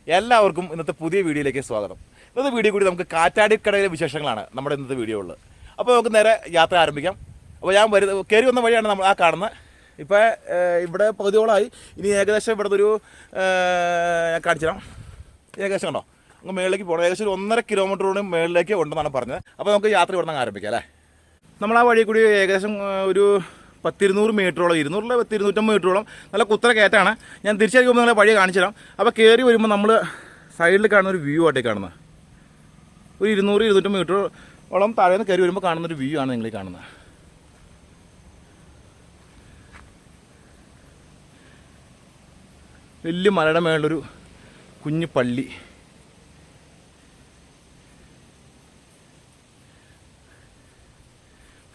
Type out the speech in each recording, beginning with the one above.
എല്ലാവർക്കും ഇന്നത്തെ പുതിയ വീഡിയോയിലേക്ക് സ്വാഗതം. ഇന്നത്തെ വീഡിയോ കൂടി നമുക്ക് കാറ്റാടിക്കടയിലെ വിശേഷങ്ങളാണ് നമ്മുടെ ഇന്നത്തെ വീഡിയോ ഉള്ളത്. അപ്പോൾ നമുക്ക് നേരെ യാത്ര ആരംഭിക്കാം. അപ്പോൾ ഞാൻ കയറി വന്ന വഴിയാണ് നമ്മൾ ആ കാണുന്നത്. ഇപ്പോൾ ഇവിടെ പകുതിയോളമായി. ഇനി ഏകദേശം ഇവിടുത്തെ ഒരു ഞാൻ കാണിച്ചു തരാം. ഏകദേശം ഉണ്ടോ നമുക്ക് മേളിലേക്ക് പോകണം. ഏകദേശം ഒരു 1.5 കിലോമീറ്ററോട് മേളിലേക്ക് ഉണ്ടെന്നാണ് പറഞ്ഞത്. അപ്പോൾ നമുക്ക് യാത്ര ഇവിടെ നിന്ന് ആരംഭിക്കാം അല്ലേ. നമ്മൾ ആ വഴി കൂടി ഏകദേശം ഒരു 100-200 മീറ്ററോളം, 200-250 മീറ്ററോളം നല്ല കുത്തര കയറ്റാണ്. ഞാൻ തിരിച്ചറിയുമ്പോൾ നിങ്ങളെ വഴി കാണിച്ചു തരാം. അപ്പോൾ കയറി വരുമ്പോൾ നമ്മൾ സൈഡിൽ കാണുന്ന ഒരു വ്യൂ ആയിട്ടേ കാണുന്നത്. ഒരു 200-250 മീറ്ററോളം താഴെ നിന്ന് കയറി വരുമ്പോൾ കാണുന്നൊരു വ്യൂ ആണ് നിങ്ങൾ കാണുന്നത്. വലിയ മലയുടെ മേളിലൊരു കുഞ്ഞു പള്ളി.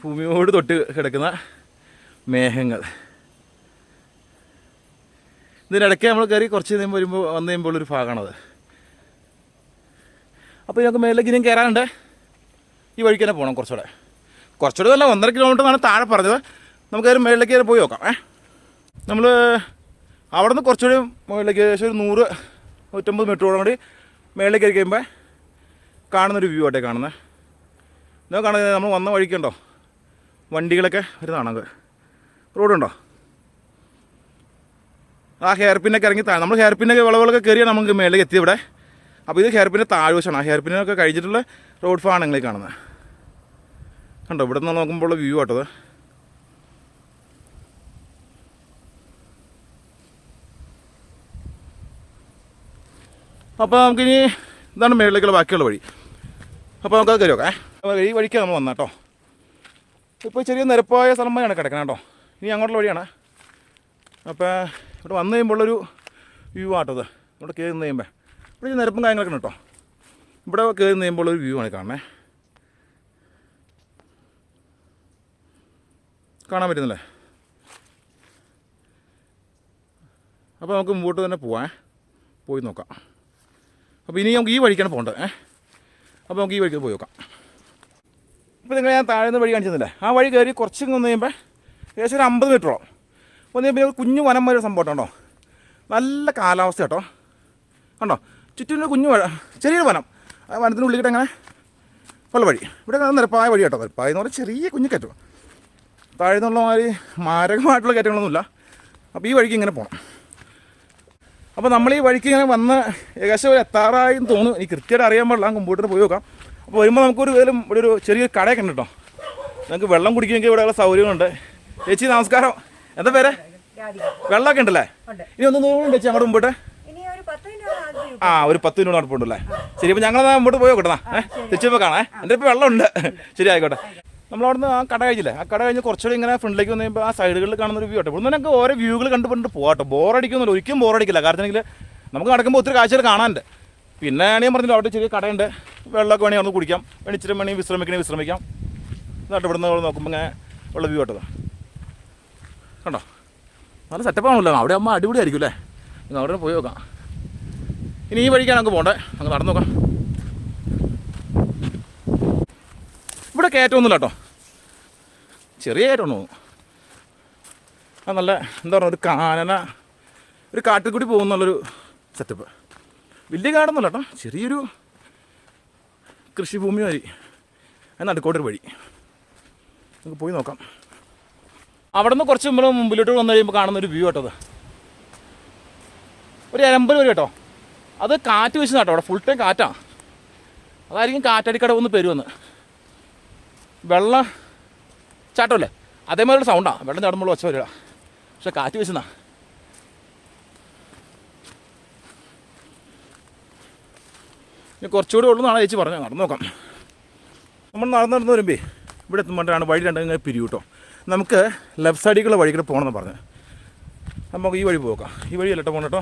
ഭൂമിയോട് തൊട്ട് കിടക്കുന്ന മേഘങ്ങൾ. ഇതിനിടയ്ക്ക് നമ്മൾ കയറി കുറച്ച് വന്നു കഴിയുമ്പോൾ ഒരു ഭാഗമാണത്. അപ്പോൾ ഞങ്ങൾക്ക് മേളിലേക്ക് ഇനിയും കയറാനുണ്ട്. ഈ വഴിക്ക് തന്നെ പോകണം. കുറച്ചുകൂടെ നല്ല 1.5 കിലോമീറ്റർ എന്നാണ് താഴെ പറഞ്ഞത്. നമുക്ക് അതിന് മേളിലേക്ക് പോയി നോക്കാം. നമ്മൾ അവിടെ നിന്ന് കുറച്ചുകൂടി മുകളിലേക്ക് ഏകദേശം ഒരു 100-150 മീറ്ററോളം കൂടി മേളിലേക്ക് കയറി കഴിയുമ്പോൾ കാണുന്നൊരു വ്യൂ ആയിട്ടേ കാണുന്നത്. ഇതൊക്കെ കാണുന്നത് നമ്മൾ വന്ന വഴിക്കുണ്ടോ വണ്ടികളൊക്കെ വരുന്നതാണത്. റോഡുണ്ടോ? ആ ഹെയർ പിന്നൊക്കെ ഇറങ്ങി നമ്മൾ ഹെയർ പിന്നൊക്കെ വിളവുകളൊക്കെ കയറിയാണ് നമുക്ക് മേളിലേക്ക് എത്തിയത് ഇവിടെ. അപ്പോൾ ഇത് ഹെയർ പിന്നെ താഴ്വശമാണ്. ആ ഹെയർ പിന്നൊക്കെ കഴിച്ചിട്ടുള്ള റോഡ് ഫാണ് നിങ്ങൾ കാണുന്നത്. കണ്ടോ ഇവിടെ നിന്ന് നോക്കുമ്പോൾ വ്യൂ ആട്ടത്. അപ്പോൾ നമുക്കിനി ഇതാണ് മേളിലേക്കുള്ള ബാക്കിയുള്ള വഴി. അപ്പോൾ നമുക്കത് കയറി നോക്കാം. ഈ വഴിക്കാണ് നമ്മൾ വന്നത് കേട്ടോ. ഇപ്പോൾ ചെറിയ നിരപ്പായ സ്ഥലം വഴിയാണ് കിടക്കണം കേട്ടോ. ഇനി അങ്ങോട്ടുള്ള വഴിയാണ്. അപ്പോൾ ഇവിടെ വന്നു കഴിയുമ്പോഴൊരു വ്യൂ ആട്ടത്. ഇവിടെ കയറി നിന്ന് കഴിയുമ്പോൾ ഇവിടെ നിരപ്പും കാര്യങ്ങളൊക്കെ ഉണ്ട് കേട്ടോ. ഇവിടെ കയറി നിന്ന് കഴിയുമ്പോൾ ഒരു വ്യൂ ആണ് കാണണേ. കാണാൻ പറ്റുന്നില്ലേ? അപ്പോൾ നമുക്ക് മുമ്പോട്ട് തന്നെ പോയി നോക്കാം. അപ്പോൾ ഇനി നമുക്ക് ഈ വഴിക്കാണ് പോകേണ്ടത്. അപ്പോൾ നമുക്ക് ഈ വഴിക്ക് പോയി നോക്കാം. ഇപ്പോൾ നിങ്ങൾ ഞാൻ താഴെ നിന്ന് വഴി കാണിച്ചിരുന്നില്ലേ, ആ വഴി കയറി കുറച്ച് വന്നു കഴിയുമ്പോൾ ഏകദേശം ഒരു 50 മീറ്ററോളം വന്നു കഴിയുമ്പോൾ കുഞ്ഞു വനം വരെ സംഭവം കേട്ടോ. നല്ല കാലാവസ്ഥ കേട്ടോ. കണ്ടോ ചുറ്റും കുഞ്ഞു ചെറിയൊരു വനം. ആ വനത്തിന് ഉള്ളിക്കിട്ട് അങ്ങനെ ഉള്ള വഴി. ഇവിടെ നിരപ്പായ വഴി കേട്ടോ. നിരപ്പായ എന്ന് പറഞ്ഞാൽ ചെറിയ കുഞ്ഞു കയറ്റം. താഴെ നിന്നുള്ള മാതിരി മാരകമായിട്ടുള്ള കയറ്റങ്ങളൊന്നുമില്ല. അപ്പോൾ ഈ വഴിക്ക് ഇങ്ങനെ പോകണം. അപ്പോൾ നമ്മൾ ഈ വഴിക്ക് ഇങ്ങനെ വന്ന് ഏകദേശം ഒരു എത്താറായി എന്ന് തോന്നുന്നു. എനിക്ക് കൃത്യമായിട്ട് അറിയാൻ പാടില്ല. മുമ്പോട്ട് പോയി നോക്കാം. അപ്പോൾ വരുമ്പോൾ നമുക്കൊരു ഇവിടെ ഒരു ചെറിയൊരു കടയൊക്കെ ഉണ്ട് കേട്ടോ. നമുക്ക് വെള്ളം കുടിക്കുമെങ്കിൽ ഇവിടെയുള്ള സൗകര്യങ്ങളുണ്ട്. ചേച്ചി നമസ്കാരം. എന്താ പേര്? വെള്ളമൊക്കെ ഉണ്ടല്ലേ? ഇനി ഒന്ന് നൂറുണ്ട് ചേച്ചി അങ്ങോട്ട് മുമ്പോട്ട്. ഒരു 10 മിനിറ്റ് നടപ്പുണ്ടല്ലേ? ശരി. അപ്പോൾ ഞങ്ങൾ മുമ്പോട്ട് പോയി നോക്കട്ടെ. തിരിച്ചപ്പോൾ കാണാം. എൻ്റെ ഇപ്പോൾ വെള്ളമുണ്ട്. ശരി ആയിക്കോട്ടെ. നമ്മളവിടുന്ന് ആ കട കഴിഞ്ഞില്ലേ, ആ കട കഴിഞ്ഞ് കുറച്ചുകൂടി ഇങ്ങനെ ഫ്രണ്ടിലേക്ക് വന്നു കഴിയുമ്പോൾ ആ സൈഡുകളിൽ കാണുന്ന ഒരു വ്യൂ ആട്ടോ. ഇവിടെ നിന്നൊക്കെ ഓരോ വ്യൂകൾ കണ്ടുപിടിട്ട് പോകാട്ടോ. ബോറടിക്കുന്നില്ല, ഒരിക്കലും ബോറടിക്കില്ല. കാരണം നമുക്ക് നടക്കുമ്പോൾ ഒത്തിരി കാഴ്ചകൾ കാണാനുണ്ട്. പിന്നെ ഞാൻ പറഞ്ഞില്ല, അവിടെ ചെറിയ കടയുണ്ട്. വെള്ളമൊക്കെ വേണമെങ്കിൽ അവിടെ കുടിക്കാം, ഇച്ചിരി വേണമെങ്കിൽ വിശ്രമിക്കാം. ഇതായിട്ട് ഇവിടെ നിന്ന് നോക്കുമ്പോൾ ഇങ്ങനെ ഉള്ള വ്യൂ ആട്ടത്. കണ്ടോ നല്ല സെറ്റപ്പാണല്ലോ. അവിടെ ആകുമ്പോൾ അടിപൊളി ആയിരിക്കും അല്ലേ? നിങ്ങൾ അവിടെ പോയി നോക്കാം. ഇനി ഈ വഴിക്കാണ് നമുക്ക് പോകണ്ടേ. നമുക്ക് നടന്നു നോക്കാം. ഇവിടെ കയറ്റമൊന്നുമില്ല കേട്ടോ. ചെറിയ കയറ്റമാണ് തോന്നുന്നു. അത് നല്ല എന്താ പറയുക, ഒരു കാട്ടിൽ കൂടി പോകുന്നുള്ളൊരു സെറ്റപ്പ്. വലിയ കാടൊന്നുമില്ല കേട്ടോ. ചെറിയൊരു കൃഷിഭൂമി വഴി. അത് നടുക്കോട്ടൊരു വഴി. നമുക്ക് പോയി നോക്കാം. അവിടെ നിന്ന് കുറച്ച് മുമ്പിലോട്ട് വന്നു കഴിയുമ്പോൾ കാണുന്നൊരു വ്യൂ കേട്ടത്. ഒരു 50 വരും കേട്ടോ. അത് കാറ്റ് വീശുന്ന കേട്ടോ. അവിടെ ഫുൾ ടൈം കാറ്റാണ്. അതായിരിക്കും കാറ്റടിക്കട ഒന്ന് പെരുവന്ന്. വെള്ളം ചാട്ടമല്ലേ, അതേമാതിരി സൗണ്ടാണ്. വെള്ളം ചാടുമ്പോൾ ഒച്ച വരിക. പക്ഷെ കാറ്റ് വീശുന്ന. ഇനി കുറച്ചുകൂടി ഉള്ളൂന്നാണ് ചേച്ചി പറഞ്ഞത്. നടന്നു നോക്കാം. നമ്മൾ നടന്നു വരുമ്പേ ഇവിടെ എത്തുമ്പോഴാണ് വഴി രണ്ടും ഇങ്ങനെ പിരിയും കേട്ടോ. നമുക്ക് ലെഫ്റ്റ് സൈഡിലേക്കുള്ള വഴിക്കൂടെ പോകണമെന്ന് പറഞ്ഞ് നമുക്ക് ഈ വഴി പോകാം. ഈ വഴി അല്ലട്ടോ പോകണം കേട്ടോ.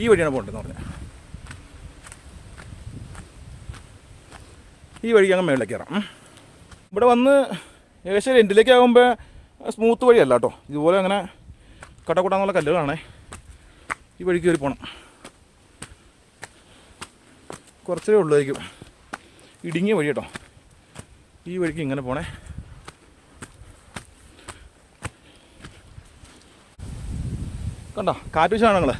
ഈ വഴിയാണ് പോകേണ്ടതെന്ന് പറഞ്ഞത്. ഈ വഴിക്ക് അങ്ങ് മേളിലേക്ക് കയറാം. ഇവിടെ വന്ന് ഏകദേശം എൻഡിലേക്ക് ആകുമ്പോൾ സ്മൂത്ത് വഴിയല്ല കേട്ടോ. ഇതുപോലെ അങ്ങനെ കട്ടക്കൂട്ടാന്നുള്ള കല്ലുകളാണേ. ഈ വഴിക്ക് കയറി പോകണം. കുറച്ചേ ഉള്ളായിരിക്കും. ഇടുങ്ങിയ വഴി കേട്ടോ. ഈ വഴിക്ക് ഇങ്ങനെ പോണേ. കണ്ടോ കാറ്റ് വീശാണ് നിങ്ങൾ.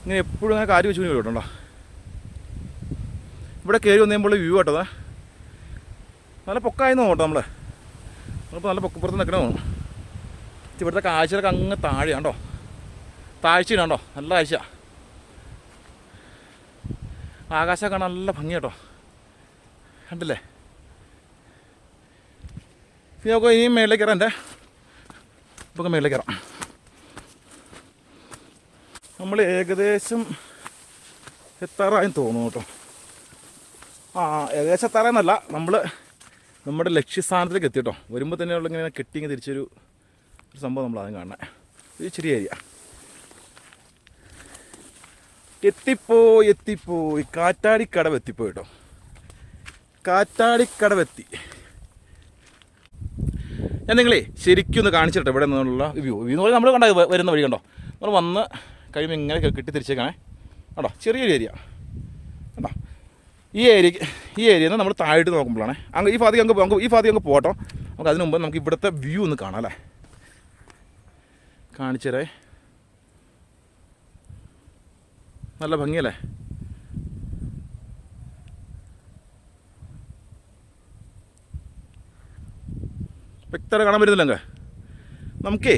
ഇങ്ങനെ എപ്പോഴും അങ്ങനെ കാര്യം വെച്ച് വരും കേട്ടോ. ഇവിടെ കയറി വന്നു കഴിയുമ്പോൾ വ്യൂ കേട്ടോ. നല്ല പൊക്കായിരുന്നു കേട്ടോ നമ്മളിപ്പോൾ നല്ല പൊക്കപ്പുറത്ത് നിൽക്കണേ തോന്നും. ഇവിടുത്തെ കാഴ്ചകളൊക്കെ അങ്ങ് താഴെയാണ് കേട്ടോ. താഴ്ചയാണ് കേട്ടോ, നല്ല കാഴ്ച. ആകാശമൊക്കെ കാണാൻ നല്ല ഭംഗി കേട്ടോ, കണ്ടില്ലേ. ഇനി നമുക്ക് ഇനിയും മേളിലേക്ക് കയറാം. നമുക്ക് മേളിലേക്ക് കയറാം. നമ്മൾ ഏകദേശം എത്താറായി തോന്നുന്നു കേട്ടോ. ഏകദേശം എത്താറായെന്നല്ല, നമ്മൾ നമ്മുടെ ലക്ഷ്യസ്ഥാനത്തിലേക്ക് എത്തി കേട്ടോ. വരുമ്പോൾ തന്നെയുള്ള ഇങ്ങനെ കെട്ടിങ്ങ് തിരിച്ചൊരു സംഭവം നമ്മൾ ആദ്യം കാണണേ. ഇത് ചെറിയ ഏരിയ. എത്തിപ്പോയി കാറ്റാടിക്കടവ് എത്തിപ്പോയി കേട്ടോ. കാറ്റാടിക്കടവെത്തി. ഞാൻ നിങ്ങളെ ശരിക്കും ഒന്ന് കാണിച്ചിട്ടെ ഇവിടെ നിന്നുള്ള വ്യൂ എന്ന് പറഞ്ഞാൽ നമ്മൾ കണ്ട വരുന്ന വഴി കണ്ടോ. നമ്മൾ വന്ന് കഴിയുമ്പോൾ ഇങ്ങനെ കെട്ടി തിരിച്ചേക്കാണേ കേട്ടോ. ചെറിയൊരു ഏരിയ കേട്ടോ. ഈ ഏരിയയിൽ നിന്ന് നമ്മൾ താഴോട്ട് നോക്കുമ്പോഴാണ് അങ്ങ് ഈ ഭാഗത്തേക്ക് അങ്ങ് പോകട്ടോ. നമുക്ക് അതിന് മുമ്പ് നമുക്ക് ഇവിടുത്തെ വ്യൂ ഒന്ന് കാണാം അല്ലേ. കാണിച്ചു തരേ. നല്ല ഭംഗിയല്ലേ. വ്യക്തത കാണാൻ പറ്റുന്നില്ലെങ്കിൽ നമുക്കേ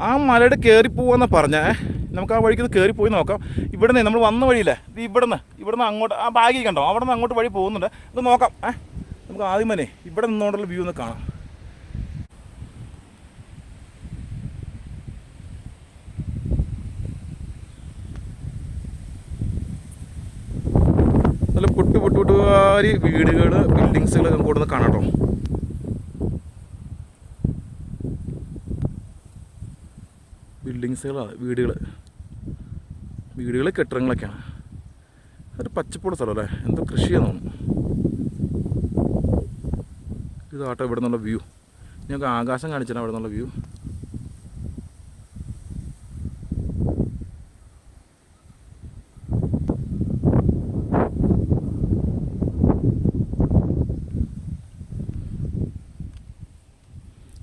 ആ മലയുടെ കയറിപ്പോവാന്ന് പറഞ്ഞേ. നമുക്ക് ആ വഴിക്ക് കയറിപ്പോയി നോക്കാം. ഇവിടുന്ന് നമ്മൾ വന്ന വഴിയില്ലേ, ഇത് ഇവിടുന്ന് അങ്ങോട്ട് ആ ബാഗിൽ കണ്ടോ, അവിടെ നിന്ന് അങ്ങോട്ട് വഴി പോകുന്നുണ്ട്. അത് നോക്കാം. നമുക്ക് ആദ്യം തന്നെ ഇവിടെ നിന്നുകൊണ്ടുള്ള വ്യൂ ഒന്ന് കാണാം. നല്ല പൊട്ടുവാരി വീടുകൾ, ബിൽഡിങ്സുകൾ അങ്ങോട്ട് ഒന്ന് കാണാം കേട്ടോ. ബിൽഡിങ്സുകളാണ്, വീടുകൾ കെട്ടിടങ്ങളൊക്കെയാണ്. ഒരു പച്ചപ്പുള്ള സ്ഥലം അല്ലേ, എന്തോ കൃഷിയാന്ന് തോന്നുന്നു. ഇതാട്ടോ ഇവിടെ നിന്നുള്ള വ്യൂ. ഞങ്ങൾക്ക് ആകാശം കാണിച്ചാൽ അവിടെ നിന്നുള്ള വ്യൂ.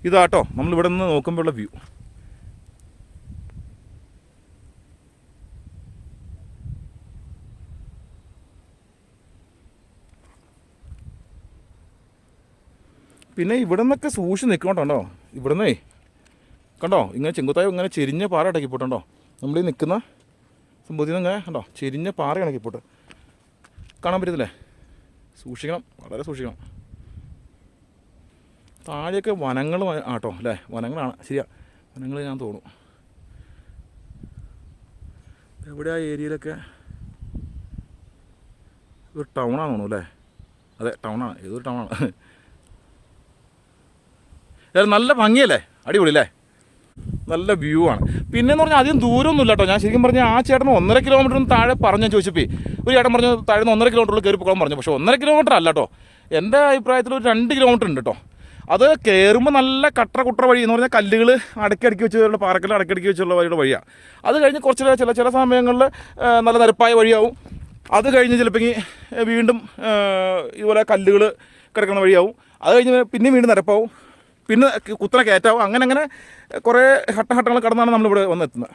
ഇതാട്ടോ നമ്മളിവിടെ നിന്ന് നോക്കുമ്പോഴുള്ള വ്യൂ. പിന്നെ ഇവിടെ നിന്നൊക്കെ സൂക്ഷിച്ച് നിൽക്കണോട്ടോ. ഇവിടുന്നേ കണ്ടോ ഇങ്ങനെ ചെങ്കുത്തായി ഇങ്ങനെ ചെരിഞ്ഞ പാറ ഇടക്കിപ്പോട്ടുണ്ടോ. നമ്മൾ ഈ നിൽക്കുന്ന സംഭവത്തിൽ നിന്ന് ഇങ്ങനെ കണ്ടോ ചെരിഞ്ഞ പാറ ഇടക്കിപ്പോട്ട് കാണാൻ പറ്റത്തില്ലേ. സൂക്ഷിക്കണം, വളരെ സൂക്ഷിക്കണം. താഴെയൊക്കെ വനങ്ങൾ ആട്ടോ അല്ലേ, വനങ്ങളാണ്. ശരിയാ, വനങ്ങൾ ഞാൻ തോന്നും. എവിടെ ആ ഏരിയയിലൊക്കെ ഒരു ടൗണാണ് തോന്നുന്നു അല്ലേ. അതെ, ടൗണാണ്, ഏതൊരു ടൗണാണ്. നല്ല ഭംഗിയല്ലേ, അടിപൊളി അല്ലേ, നല്ല വ്യൂ ആണ്. പിന്നെയെന്ന് പറഞ്ഞാൽ അധികം ദൂരമൊന്നുമില്ല കേട്ടോ. ഞാൻ ശരിക്കും പറഞ്ഞാൽ ആ ചേട്ടന് 1.5 കിലോമീറ്ററിന് താഴെ പറഞ്ഞു ചോദിച്ചപ്പോൾ ഒരു ചേട്ടൻ പറഞ്ഞു താഴെ 1.5 കിലോമീറ്ററിൽ കയറി പോകാൻ പറഞ്ഞു. പക്ഷേ 1.5 കിലോമീറ്റർ അല്ല കേട്ടോ, എൻ്റെ അഭിപ്രായത്തിൽ ഒരു 2 കിലോമീറ്റർ ഉണ്ട് കേട്ടോ. അത് കയറുമ്പോൾ നല്ല കുട്ടറ വഴി എന്ന് പറഞ്ഞാൽ കല്ലുകൾ അടക്കി വെച്ചുള്ള പാറക്കല്ല് അടക്കി വെച്ചുള്ള വഴിയുടെ വഴിയാണ്. അത് കഴിഞ്ഞ് കുറച്ച് ചില സമയങ്ങളിൽ നല്ല നിരപ്പായ വഴിയാവും. അത് കഴിഞ്ഞ് ചിലപ്പോൾ വീണ്ടും ഇതുപോലെ കല്ലുകൾ കിടക്കുന്ന വഴിയാവും. അത് കഴിഞ്ഞ് പിന്നെ വീണ്ടും നിരപ്പാവും, പിന്നെ കുത്തനെ കയറ്റാവും. അങ്ങനെ കുറേ ഘട്ടങ്ങൾ കടന്നാണ് നമ്മളിവിടെ വന്നെത്തുന്നത്.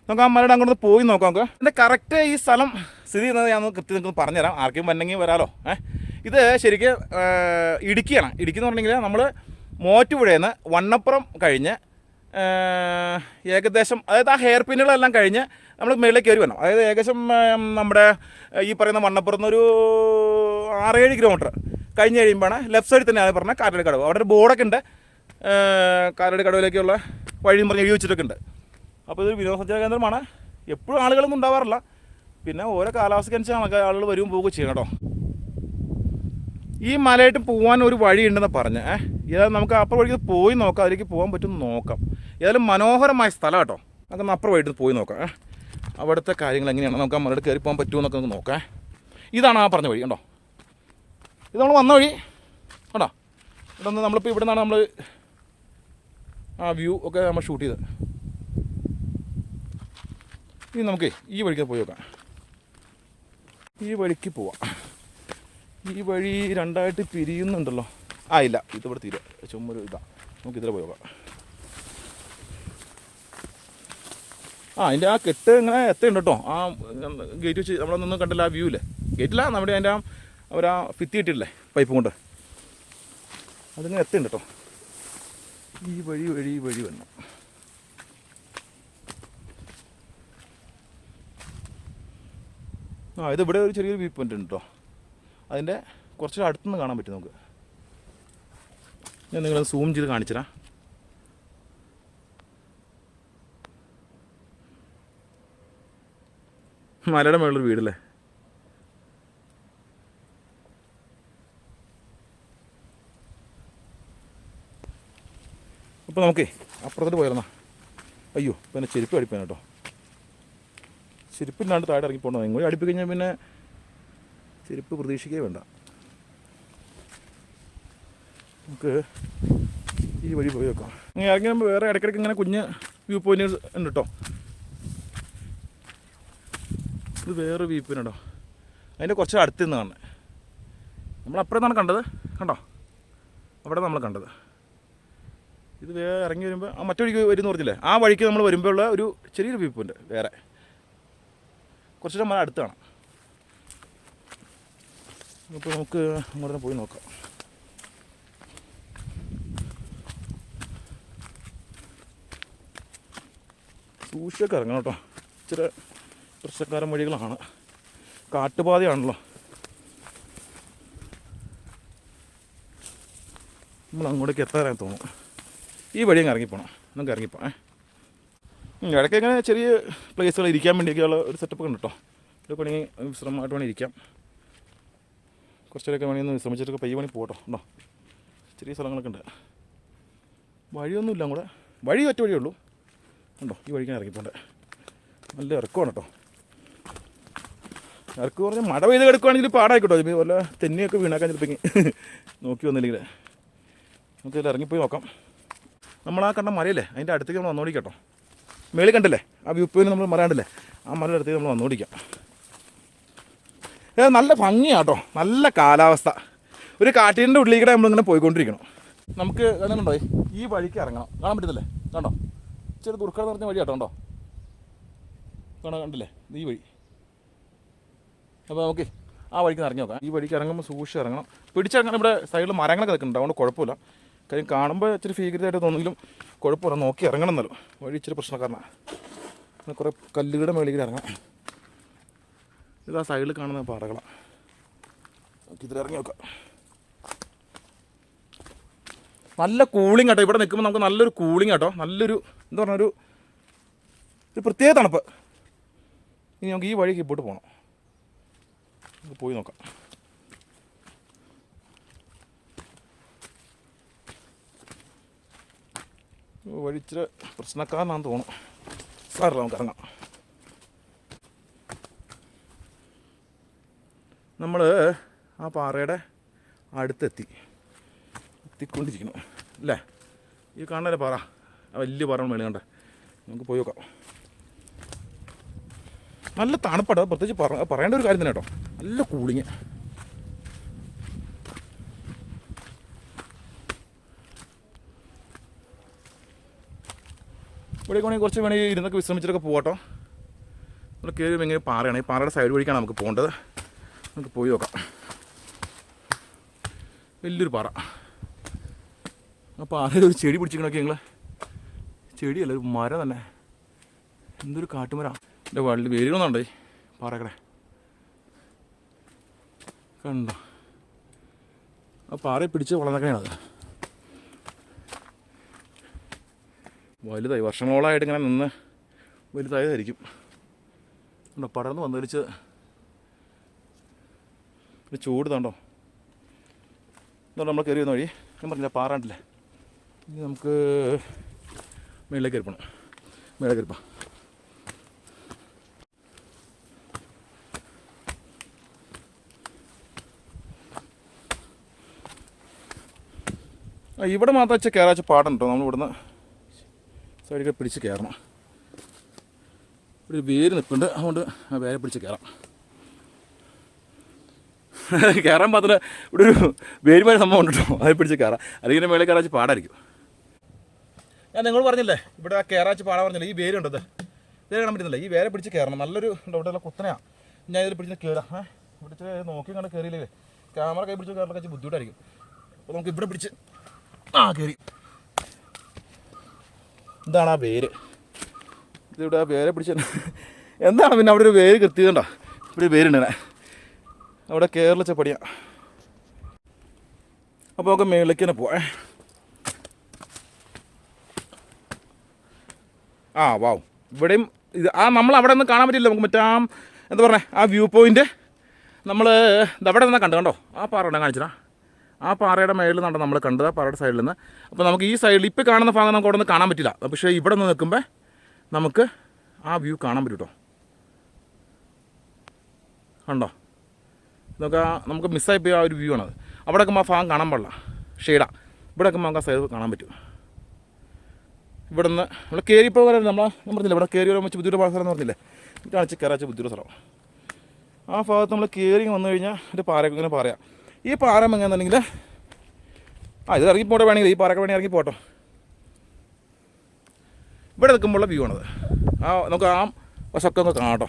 നമുക്ക് ആ മലയുടെ അങ്ങോട്ട് പോയി നോക്കാം. നമുക്ക് എൻ്റെ കറക്റ്റ് ഈ സ്ഥലം സ്ഥിതി ചെയ്യുന്നത് ഞാൻ കൃത്യം നിങ്ങൾക്ക് പറഞ്ഞുതരാം. ആർക്കും വന്നെങ്കിൽ വരാമല്ലോ. ഇത് ശരിക്കും ഇടുക്കിയാണ്. ഇടുക്കി എന്ന് പറഞ്ഞെങ്കിൽ നമ്മൾ മൂവാറ്റുപുഴയിൽ നിന്ന് വണ്ണപ്പുറം കഴിഞ്ഞ് ഏകദേശം അതായത് ആ ഹെയർ പിന്നുകളെല്ലാം കഴിഞ്ഞ് നമ്മൾ മേളിലേക്ക് കയറി വരണം. അതായത് ഏകദേശം നമ്മുടെ ഈ പറയുന്ന വണ്ണപ്പുറത്ത് ഒരു 6-7 കിലോമീറ്റർ കഴിഞ്ഞ് കഴിയുമ്പോഴാണ് ലെഫ്റ്റ് സൈഡിൽ തന്നെയാണ് പറഞ്ഞാൽ കാറ്റാടി കടവ്. അവിടെ ഒരു ബോർഡൊക്കെ ഉണ്ട്, കാറ്റാടി കടവിലേക്കുള്ള വഴിയും പറഞ്ഞ് എഴുതി വെച്ചിട്ടൊക്കെ ഉണ്ട്. അപ്പോൾ ഇതൊരു വിനോദസഞ്ചാര കേന്ദ്രമാണ്. എപ്പോഴും ആളുകളൊന്നും ഉണ്ടാവാറില്ല. പിന്നെ ഓരോ കാലാവസ്ഥയ്ക്കനുസരിച്ച് ആളുകൾ വരും പോവുകയും ചെയ്യണം കേട്ടോ. ഈ മലയായിട്ട് പോകാൻ ഒരു വഴി ഉണ്ടെന്ന് പറഞ്ഞ് ഏതായാലും നമുക്ക് അപ്പുറം വഴിക്ക് പോയി നോക്കാം. അതിലേക്ക് പോകാൻ പറ്റുമെന്ന് നോക്കാം. ഏതായാലും മനോഹരമായ സ്ഥലം കേട്ടോ. നമുക്ക് അപ്പുറം വഴിയിട്ട് പോയി നോക്കാം. അവിടുത്തെ കാര്യങ്ങൾ എങ്ങനെയാണ്, നമുക്ക് ആ മലയുടെ കയറി പോകാൻ പറ്റുമെന്നൊക്കെ നമുക്ക് നോക്കാം. ഇതാണ് ആ പറഞ്ഞ വഴി കണ്ടോ. ഇത് നമ്മൾ വന്ന വഴി കേട്ടോ. ഇവിടെ നിന്ന് നമ്മളിപ്പോൾ ഇവിടെ നിന്നാണ് നമ്മൾ ആ വ്യൂ ഒക്കെ നമ്മൾ ഷൂട്ട് ചെയ്തത്. ഇനി നമുക്ക് ഈ വഴിക്ക് പോയി നോക്കാം. ഈ വഴിക്ക് പോവാം. ഈ വഴി രണ്ടായിട്ട് പിരിയുന്നുണ്ടല്ലോ. ഇല്ല, ഇതിവിടെ തീരെ ചുമ്മാ ഇതാ. നമുക്ക് ഇതിൽ പോയി നോക്കാം. അതിൻ്റെ ആ കെട്ട് ഇങ്ങനെ എത്തുന്നുണ്ട് കേട്ടോ. ആ ഗേറ്റ് വെച്ച് നമ്മളൊന്നും കണ്ടില്ല, ആ വ്യൂ ഇല്ലേ, ഗേറ്റില്ല, നമ്മുടെ അതിൻ്റെ അവരാ ഭിത്തി ഇട്ടിട്ടില്ലേ പൈപ്പ് കൊണ്ട്, അതിങ്ങനെ എത്തുന്നുണ്ട് കേട്ടോ. ഈ വഴി വന്നു. ഇതിവിടെ ഒരു ചെറിയൊരു വ്യൂ പോയിന്റ് ഉണ്ട് കേട്ടോ. അതിൻ്റെ കുറച്ച് അടുത്തുനിന്ന് കാണാൻ പറ്റും നമുക്ക്. ഞാൻ നിങ്ങളത് സൂം ചെയ്ത് കാണിച്ചുതരാം. മലയുടെ മുകളിലൊരു വീടല്ലേ. അപ്പോൾ നമുക്കേ അപ്പുറത്തോട്ട് പോയിരുന്നാ. അയ്യോ പിന്നെ ചെരുപ്പ് അടിപ്പാണ് കേട്ടോ. ചെരുപ്പില്ലാണ്ട് താഴെ ഇറങ്ങി പോകണം. ഇങ്ങോട്ട് അടുപ്പി കഴിഞ്ഞാൽ പിന്നെ ചെരുപ്പ് പ്രതീക്ഷിക്കേ വേണ്ട. നമുക്ക് ഈ വഴി പോയി വെക്കാം. ഇങ്ങനെ ഇറങ്ങി നമ്മൾ വേറെ ഇടയ്ക്കിടയ്ക്ക് ഇങ്ങനെ കുഞ്ഞ് വ്യൂ പോയിന്റ് ഉണ്ട് കേട്ടോ. ഇത് വേറെ വ്യൂ പോയിന്റ് ഉണ്ടോ, അതിൻ്റെ കുറച്ച് അടുത്ത് നിന്ന് കാണുന്നത്. നമ്മളപ്പുറം നിന്നാണ് കണ്ടത്, കണ്ടോ, അവിടെ നമ്മൾ കണ്ടത്. ഇത് വേറെ ഇറങ്ങി വരുമ്പോൾ ആ മറ്റു വഴിക്ക് വരുമെന്ന് പറഞ്ഞില്ലേ, ആ വഴിക്ക് നമ്മൾ വരുമ്പോൾ ഉള്ള ഒരു ചെറിയൊരു വ്യൂ പോയിന്റ് വേറെ കുറച്ചുകൂടെ മല അടുത്താണ്. അപ്പോൾ നമുക്ക് അങ്ങോട്ട് പോയി നോക്കാം. സൂക്ഷിച്ചൊക്കെ ഇറങ്ങണം കേട്ടോ. ഇച്ചിരി പ്രശ്നക്കാരൻ വഴികളാണ്, കാട്ടുപാതയാണല്ലോ. നമ്മൾ അങ്ങോട്ടേക്ക് എത്താറാൻ തോന്നും. ഈ വഴി അങ്ങ് ഇറങ്ങിപ്പോണം, നമുക്ക് ഇറങ്ങിപ്പോണേ. ഇടയ്ക്ക് ഇങ്ങനെ ചെറിയ പ്ലേസുകൾ ഇരിക്കാൻ വേണ്ടിയൊക്കെയുള്ള ഒരു സെറ്റപ്പ് ഉണ്ട് കേട്ടോ. ഇതൊക്കെ വേണമെങ്കിൽ വിശ്രമമായിട്ട് വേണമെങ്കിൽ ഇരിക്കാം. കുറച്ചേരൊക്കെ വേണമെങ്കിൽ ഒന്ന് വിശ്രമിച്ചിട്ടൊക്കെ പയ്യ വേണമെങ്കിൽ പോകട്ടോ. ഉണ്ടോ, ചെറിയ സ്ഥലങ്ങളൊക്കെ ഉണ്ട്. വഴിയൊന്നുമില്ല അങ്ങോട്ട്, വഴി ഒറ്റ വഴിയേ ഉള്ളൂ. ഉണ്ടോ, ഈ വഴിക്കാൻ ഇറങ്ങിപ്പോണ്ടേ. നല്ല ഇറക്കമാണ് കേട്ടോ. ഇറക്ക് പറഞ്ഞാൽ മഴ പെയ്ത് കിടക്കുകയാണെങ്കിൽ പാടായിക്കോട്ടോ. വല്ല തെന്നിയൊക്കെ വീണാക്കാൻ ചിലപ്പോൾ നോക്കി വന്നില്ലെങ്കിൽ നമുക്ക് ഇതിൽ ഇറങ്ങിപ്പോയി നോക്കാം. നമ്മളാ കണ്ട മലയില്ലേ, അതിൻ്റെ അടുത്തേക്ക് നമ്മൾ വന്നോടിക്കാം കേട്ടോ. മേളിൽ കണ്ടില്ലേ ആ വ്യൂ പോയിന്റ്, നമ്മൾ മല കണ്ടില്ലേ, ആ മലയുടെ അടുത്തേക്ക് നമ്മൾ വന്നോടിക്കാം. നല്ല ഭംഗിയാട്ടോ, നല്ല കാലാവസ്ഥ. ഒരു കാട്ടിൻ്റെ ഉള്ളിലേക്കൂടെ നമ്മളിങ്ങനെ പോയിക്കൊണ്ടിരിക്കണം. നമുക്ക് കാണുന്നുണ്ടോ, ഈ വഴിക്ക് ഇറങ്ങണം, കാണാൻ പറ്റുന്നില്ലേ, കണ്ടോ, ഇച്ചിരി ദുർഘടം നിറഞ്ഞ വഴി കേട്ടോ. ഉണ്ടോ, കണ്ടില്ലേ, ഈ വഴി. അപ്പോൾ നമുക്ക് ആ വഴിക്ക് ഇറങ്ങി നോക്കാം. ഈ വഴിക്ക് ഇറങ്ങുമ്പോൾ സൂക്ഷിച്ച് ഇറങ്ങണം. പിടിച്ചിറങ്ങണം. ഇവിടെ സൈഡിൽ മരങ്ങളൊക്കെ നിൽക്കുന്നുണ്ട്, അതുകൊണ്ട് കുഴപ്പമില്ല. കാര്യം കാണുമ്പോൾ ഇച്ചിരി ഭീകരമായിട്ട് തോന്നുമെങ്കിലും കുഴപ്പമില്ല, നോക്കി ഇറങ്ങണം. എന്നല്ലോ വഴി ഇച്ചിരി പ്രശ്നക്കാരനാണ്. കുറേ കല്ലുകളുടെ മേളിൽ ഇറങ്ങാം. ഇതാ സൈഡിൽ കാണുന്ന പാറകളാണ്. നമുക്ക് ഇതിൽ ഇറങ്ങി നോക്കാം. നല്ല കൂളിംഗ് കേട്ടോ, ഇവിടെ നിൽക്കുമ്പോൾ നമുക്ക് നല്ലൊരു കൂളിംഗ് കേട്ടോ. നല്ലൊരു എന്താ പറഞ്ഞ ഒരു പ്രത്യേക തണുപ്പ്. ഇനി നമുക്ക് ഈ വഴിക്ക് ഇപ്പോട്ട് പോകണം, നമുക്ക് പോയി നോക്കാം. വഴി ഇച്ചിരി പ്രശ്നക്കാരനാണെന്ന് തോന്നുന്നു. സാറില്ല, നമുക്ക് ഇറങ്ങാം. നമ്മൾ ആ പാറയുടെ എത്തിക്കൊണ്ടിരിക്കണം അല്ലേ. ഈ കാണാനല്ലേ പാറ, ആ വലിയ പാറ മേളിൽ കണ്ടേ. നമുക്ക് പോയി നോക്കാം. നല്ല തണുപ്പാട്ടോ, പ്രത്യേകിച്ച് പറയേണ്ട ഒരു കാര്യം തന്നെ കേട്ടോ. നല്ല കൂളിങ്. ഇവിടെ വേണമെങ്കിൽ കുറച്ച് വേണമെങ്കിൽ ഇരുന്നൊക്കെ വിശ്രമിച്ചിട്ടൊക്കെ പോകട്ടോ. നമ്മൾ കയറി ഇങ്ങനെ പാറയാണ്, ഈ പാറയുടെ സൈഡ് വഴിക്കാണ് നമുക്ക് പോകേണ്ടത്. നമുക്ക് പോയി നോക്കാം. വലിയൊരു പാറ. ആ പാറയിൽ ഒരു ചെടി പിടിച്ചിരിക്കണമൊക്കെ ഞങ്ങൾ, ചെടിയല്ല ഒരു മരം തന്നെ. എന്തൊരു കാട്ടുമരം. എൻ്റെ വള്ളി വേരുകളുണ്ടേ പാറക്കടെ, കണ്ടോ. ആ പാറയെ പിടിച്ച് വളർന്നൊക്കെയാണത്. വലുതായി, വർഷങ്ങളോളമായിട്ട് ഇങ്ങനെ നിന്ന് വലുതായതായിരിക്കും. ഉണ്ടോ, പടർന്ന് വന്നൊലിച്ച് ഒരു ചൂട് തണ്ടോ. എന്തുകൊണ്ട് നമ്മൾ കയറി വന്ന വഴി ഞാൻ പറഞ്ഞില്ല, പാറാണ്ടില്ലേ. ഇനി നമുക്ക് മേളിലേക്ക് കയറിപ്പോണം. മേളിലേക്ക് കയറിപ്പാം. ഇവിടെ മാത്രം വെച്ചാൽ കയറാച്ച പാടുണ്ടോ. നമ്മൾ ഇവിടുന്ന് സൈഡിൽ പിടിച്ച് കയറണം. ഒരു വേര് നിൽപ്പുണ്ട്, അതുകൊണ്ട് ആ വേരെ പിടിച്ച് കയറാം. കയറാൻ പാത്തില്ല, ഇവിടെ ഒരു വേരുമായ സംഭവം ഉണ്ട് കേട്ടോ, അതിൽ പിടിച്ച് കയറാം. അല്ലെങ്കിൽ മേളിൽ കയറാച്ച് പാടായിരിക്കും. ഞാൻ നിങ്ങൾ പറഞ്ഞില്ലേ ഇവിടെ ആ കയറാച്ച് പാടാൻ പറഞ്ഞില്ലേ, ഈ വേരുണ്ടത് വേറെ കാണാൻ പറ്റുന്നില്ല. ഈ വേറെ പിടിച്ച് കയറണം. നല്ലൊരു ഇവിടെയുള്ള കുത്തനെയാണ്. ഞാൻ ഇതിൽ പിടിച്ച് കയറാം. പിടിച്ച് നോക്കി കണ്ട് കയറിയില്ലേ ക്യാമറ കൈ പിടിച്ച് കയറാൻ കഴിച്ച് ബുദ്ധിമുട്ടായിരിക്കും. അപ്പോൾ നമുക്ക് ഇവിടെ പിടിച്ച് കയറി. ഇതാണ് ആ വേര്. ഇതിവിടെ ആ വേരെ പിടിച്ച് എന്താണ് പിന്നെ അവിടെ ഒരു വേര് കൃത്യതണ്ടോ? ഇവിടെ ഒരു വേരുണ്ട് അവിടെ കയറിച്ച പടിയാണ്. അപ്പോൾ നമുക്ക് മേളിലേക്ക് തന്നെ പോവാം. വാവ്, ഇവിടെയും ഇത് നമ്മൾ അവിടെ നിന്ന് കാണാൻ പറ്റില്ല. നമുക്ക് മറ്റേ എന്താ പറയുക ആ വ്യൂ പോയിൻ്റ് നമ്മൾ ഇതവിടെ നിന്നാണ് കണ്ടു. കണ്ടോ ആ പാറ കാണിച്ചാ ആ പാറയുടെ മേളിൽ നിന്നാണ് നമ്മൾ കണ്ടത്, ആ പാറയുടെ സൈഡിൽ നിന്ന്. അപ്പോൾ നമുക്ക് ഈ സൈഡിൽ ഇപ്പോൾ കാണുന്ന ഭാഗം നമുക്ക് അവിടെ നിന്ന് കാണാൻ പറ്റില്ല. പക്ഷേ ഇവിടെ നിന്ന് നിൽക്കുമ്പോൾ നമുക്ക് ആ വ്യൂ കാണാൻ പറ്റും കേട്ടോ. കണ്ടോ നമുക്ക് മിസ്സായിപ്പോയി ആ ഒരു വ്യൂ ആണത്. അവിടെ നിൽക്കുമ്പോൾ ആ ഭാഗം കാണാൻ പാടില്ല, ഷെയ്ഡാ. ഇവിടെ നിൽക്കുമ്പോൾ നമുക്ക് ആ സൈഡ് കാണാൻ പറ്റും. ഇവിടെ നിന്ന് നമ്മൾ കയറിയപ്പോൾ ഞാൻ പറഞ്ഞില്ല, ഇവിടെ കയറി വരാൻ വെച്ച് ബുദ്ധിമുട്ട് സ്ഥലം എന്ന് പറഞ്ഞില്ലേ, കാണിച്ച് കയറാച്ച ബുദ്ധിമുട്ട് സ്ഥലം. ആ ഭാഗത്ത് നമ്മൾ കയറി വന്നു കഴിഞ്ഞാൽ ഒരു പാറയൊക്കെ ഇങ്ങനെ പറയാം. ഈ പാറ എങ്ങനെയാണെന്നുണ്ടെങ്കിൽ ഇത് ഇറങ്ങിപ്പോട്ടെ, വേണമെങ്കിൽ ഈ പാറയൊക്കെ വേണമെങ്കിൽ ഇറങ്ങി പോട്ടോ. ഇവിടെ നിൽക്കുമ്പോഴുള്ള വ്യൂ ആണത്. നമുക്ക് ആ വശമൊക്കെ ഒന്ന് കാണാം കേട്ടോ.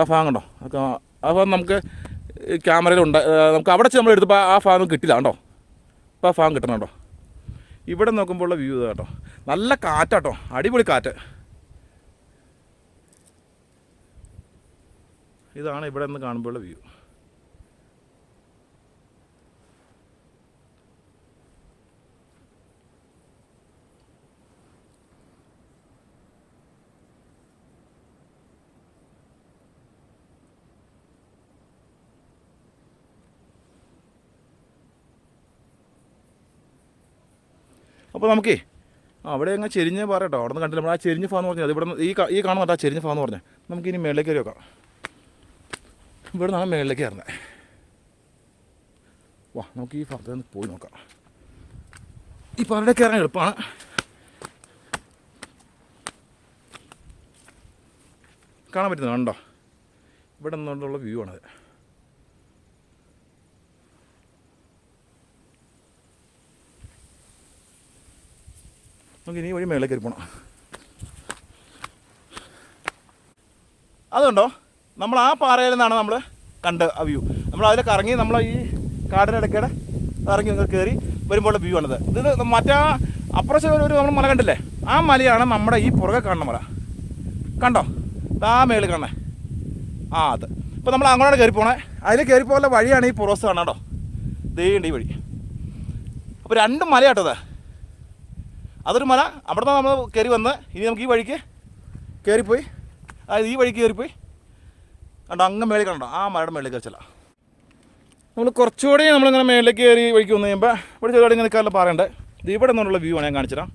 ആ ഭാഗം കണ്ടോ, ആ ഭാഗം നമുക്ക് ക്യാമറയിലുണ്ട്. നമുക്ക് അവിടെ നമ്മൾ എടുത്തപ്പോൾ ആ ഭാഗം കിട്ടില്ല കേട്ടോ. അപ്പോൾ ആ ഭാഗം കിട്ടണം കേട്ടോ. ഇവിടെ നോക്കുമ്പോഴുള്ള വ്യൂ ഇതാ കേട്ടോ. നല്ല കാറ്റാട്ടോ, അടിപൊളി കാറ്റ്. ഇതാണ് ഇവിടെ നിന്ന് കാണുമ്പോഴുള്ള വ്യൂ. അപ്പോൾ നമുക്കേ അവിടെ അങ്ങ് ചെരിഞ്ഞ പാറ കേട്ടോ. അവിടെ നിന്ന് കണ്ടില്ല നമ്മൾ ആ ചെരിഞ്ഞ ഭാഗം പറഞ്ഞത്. ഇവിടെ നിന്ന് ഈ കാണുന്നുണ്ട് ആ ചെരിഞ്ഞ ഭാഗം പറഞ്ഞത്. നമുക്കിനി മേളിലേക്ക് കയറി വെക്കാം. ഇവിടെ നിന്നാണ് മേളിലേക്ക് കയറുന്നത്. നമുക്ക് ഈ ഭാഗത്ത് നിന്ന് പോയി നോക്കാം. ഈ പാറയുടെ കയറാൻ എളുപ്പമാണ്. കാണാൻ പറ്റുന്നത് കണ്ടോ, ഇവിടെ നിന്നുള്ള വ്യൂ ആണത്. നമുക്ക് ഇനി വഴി മേളിലേക്ക് കയറി പോകണം. അതുകൊണ്ടോ നമ്മൾ ആ പാറയിൽ നിന്നാണ് നമ്മൾ കണ്ട ആ വ്യൂ. നമ്മൾ അതിലൊക്കെ ഇറങ്ങി നമ്മൾ ഈ കാടിനിടയ്ക്കിടെ ഇറങ്ങി നിങ്ങൾ കയറി വരുമ്പോൾ വ്യൂ ആണിത്. ഇത് മറ്റേ അപ്പുറത്തെ ഒരു നമ്മൾ മല കണ്ടില്ലേ, ആ മലയാണ് നമ്മുടെ ഈ പുറകെ കാണുന്ന മല. കണ്ടോ ആ മേളിൽ കാണണേ അത്. ഇപ്പോൾ നമ്മൾ അങ്ങോട്ടാണ് കയറി പോകണേ. അതിൽ കയറി പോകുന്ന വഴിയാണ് ഈ പുറോസ് കാണാം കേട്ടോ. ദേണ്ട് ഈ വഴി. അപ്പോൾ രണ്ടും മലയാട്ടത്. അതൊരു മല, അവിടെ നിന്ന് നമ്മൾ കയറി വന്ന് ഇനി നമുക്ക് ഈ വഴിക്ക് കയറിപ്പോയി, അതായത് ഈ വഴിക്ക് കയറിപ്പോയി കണ്ടോ അങ്ങ് മേളിൽ കണ്ടോ ആ മലയുടെ മേളിൽ കയറിച്ചല്ല. നമ്മൾ കുറച്ചുകൂടി നമ്മളിങ്ങനെ മേളിലേക്ക് കയറി വഴിക്ക് വന്നു കഴിയുമ്പോൾ ഇവിടെ ചെറുപാട് ഇങ്ങനെ നിൽക്കാനുള്ള പാറയുണ്ട്. ഇത് ഇവിടെ നിന്നുള്ള വ്യൂ ആണ് ഞാൻ കാണിച്ചുതരാം.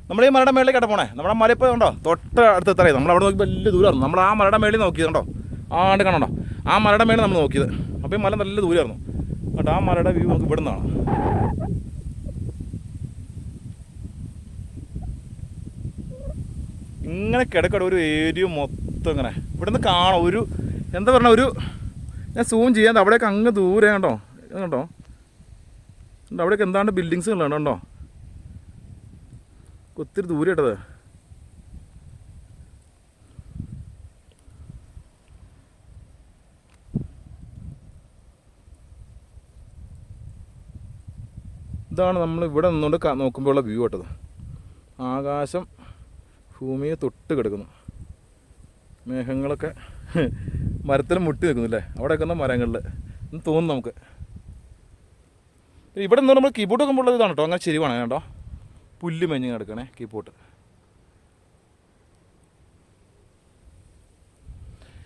നമ്മൾ ഈ മലയുടെ മേളിലേക്ക് കേട്ടോ പോണേ. നമ്മുടെ മല ഇപ്പോൾ ഉണ്ടോ തൊട്ട് അടുത്ത് എത്രയായി. നമ്മൾ അവിടെ നോക്കി വലിയ ദൂരമായിരുന്നു. നമ്മൾ ആ മലയുടെ മേളിൽ നോക്കിയത് കണ്ടോ, ആണ്ട് കാണണ്ടോ ആ മലയുടെ മേളിൽ നമ്മൾ നോക്കിയത്. അപ്പോൾ ഈ മല നല്ല ദൂരമായിരുന്നു കേട്ടോ. ആ മലയുടെ വ്യൂ നമുക്ക് ഇവിടെ നിന്നാണ്. ഇങ്ങനെ കിടക്കട ഒരു ഏരിയ മൊത്തം ഇങ്ങനെ ഇവിടെ നിന്ന് കാണാം. ഒരു എന്താ പറഞ്ഞ ഒരു ഞാൻ സൂം ചെയ്യാൻ അവിടെയൊക്കെ അങ്ങ് ദൂരെ കണ്ടോ കണ്ടോ അവിടെയൊക്കെ എന്താണ്ട് ബിൽഡിങ്സ് കണ്ടോ ഒത്തിരി ദൂരെ ഇട്ടത്. ഇതാണ് നമ്മൾ ഇവിടെ നിന്നുകൊണ്ട് നോക്കുമ്പോഴുള്ള വ്യൂ കേട്ടത്. ആകാശം ഭൂമിയെ തൊട്ട് കിടക്കുന്നു. മേഘങ്ങളൊക്കെ മരത്തിൽ മുട്ടി നിൽക്കുന്നില്ലേ, അവിടെയൊക്കെ ഒന്ന് മരങ്ങളിൽ എന്ന് തോന്നുന്നു നമുക്ക്. ഇവിടെ നിന്ന് നമ്മൾ കീബോർഡ് വെക്കുമ്പോൾ ഇതാണ് കേട്ടോ, അങ്ങനെ ചെരിവാണ് കേട്ടോ. പുല്ല് മെഞ്ഞ് കിടക്കണേ കീബോർഡ്.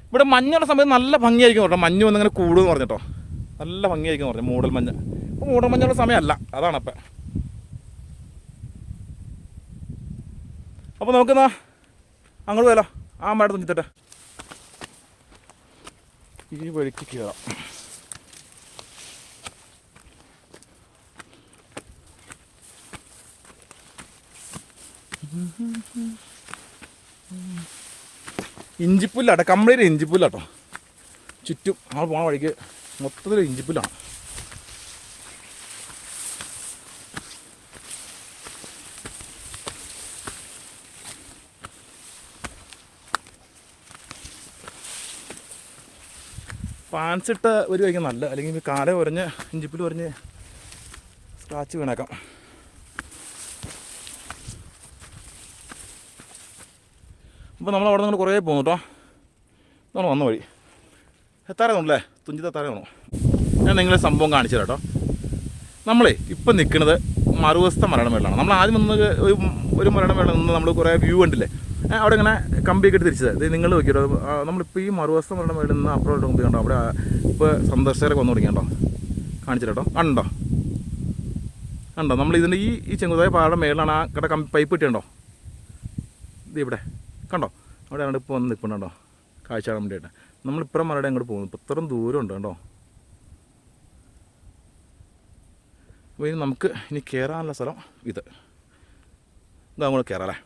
ഇവിടെ മഞ്ഞുള്ള സമയത്ത് നല്ല ഭംഗിയായിരിക്കും കേട്ടോ. മഞ്ഞ് വന്നിങ്ങനെ കൂടുമെന്ന് പറഞ്ഞിട്ടോ, നല്ല ഭംഗിയായിരിക്കും പറഞ്ഞു മൂടൽ മഞ്ഞ്. ഇപ്പോൾ മൂടൽ മഞ്ഞുള്ള സമയമല്ല, അതാണപ്പം. അപ്പോൾ നമുക്കെന്നാ അങ്ങോട്ട് പോയാലോ, ആ മഴ തുഞ്ചിത്തട്ടെ. ഈ വഴിക്ക് കയറാം. ഇഞ്ചിപ്പുല്ലാട്ടോ, കംപ്ലീറ്റ് ഇഞ്ചിപ്പുല്ലാട്ടോ. ചുറ്റും നമ്മൾ പോണ വഴിക്ക് മൊത്തത്തിൽ ഇഞ്ചിപ്പുല്ലാണ്. പാൻസ് ഇട്ട് ഒരു വയ്ക്കാൻ നല്ല, അല്ലെങ്കിൽ കാല ഉരഞ്ഞ് ഇഞ്ചിപ്പിൽ ഉരഞ്ഞ് സ്ക്രാച്ച് വീണേക്കാം. അപ്പോൾ നമ്മൾ അവിടെ നിന്ന് കുറേ പോകുന്നു കേട്ടോ. നമ്മൾ വന്ന വഴി എത്താറേന്നുണ്ടല്ലേ, തുഞ്ചിത്തെത്താറേന്നു. ഞാൻ നിങ്ങളെ സംഭവം കാണിച്ചു തരാം കേട്ടോ. നമ്മളേ ഇപ്പം നിൽക്കുന്നത് മറുവശത്തെ മലയുടെ മേളിലാണ്. നമ്മൾ ആദ്യം വന്നത് ഒരു മലയുടെ മേളിൽ നിന്ന് നമ്മൾ കുറേ വ്യൂ കണ്ടില്ലേ, അവിടെ ഇങ്ങനെ കമ്പിയൊക്കെ ഇട്ട് തിരിച്ചത്. ഇത് നിങ്ങൾ നോക്കിയോ, നമ്മളിപ്പോൾ ഈ മറുവശത്തെ മലയുടെ മേളിൽ നിന്ന് അപ്പുറം മുമ്പ് കണ്ടോ, അവിടെ ഇപ്പോൾ സന്ദർശകരൊക്കെ വന്നു തുടങ്ങിയോ, കാണിച്ചു കേട്ടോ. കണ്ടോ നമ്മൾ ഇതിൻ്റെ ഈ ചെങ്കുതായ പാറയുടെ മേളിലാണ് ആ കട പൈപ്പ് ഇട്ടുണ്ടോ, ഇത് ഇവിടെ കണ്ടോ, അവിടെ അങ്ങോട്ട് ഇപ്പോൾ വന്ന് നിൽക്കുന്നുണ്ടോ കാഴ്ച കാണാൻ വേണ്ടിയിട്ട്. നമ്മളിപ്പുറം മലയുടെ അങ്ങോട്ട് പോകുന്നു. ഇപ്പോൾ ഇത്രയും ദൂരം ഉണ്ട് കേട്ടോ. അപ്പോൾ ഇനി നമുക്ക് ഇനി കയറാനുള്ള സ്ഥലം ഇത് അങ്ങോട്ട് കയറാം അല്ലേ.